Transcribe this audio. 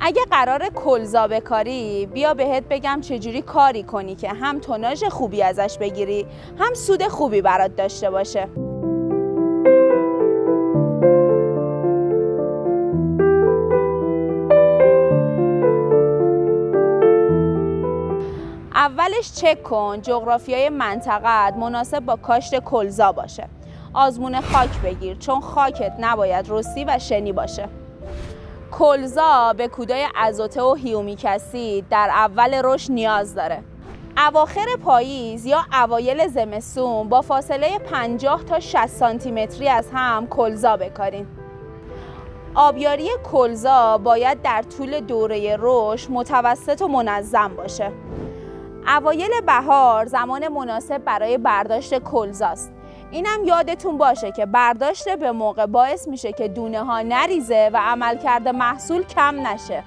اگه قرار کلزا بکاری، بیا بهت بگم چجوری کاری کنی که هم توناژ خوبی ازش بگیری، هم سود خوبی برات داشته باشه. اولش چک کن جغرافیای منطقه‌ات مناسب با کاشت کلزا باشه. آزمون خاک بگیر چون خاکت نباید رسی و شنی باشه. کلزا به کودای آزوته و هیومیک اسید در اول رشد نیاز داره. اواخر پاییز یا اوایل زمستون با فاصله 50 تا 60 سانتی متری از هم کلزا بکارین. آبیاری کلزا باید در طول دوره رشد متوسط و منظم باشه. اوایل بهار زمان مناسب برای برداشت کلزاست. اینم یادتون باشه که برداشت به موقع باعث میشه که دونه ها نریزه و عملکرد محصول کم نشه.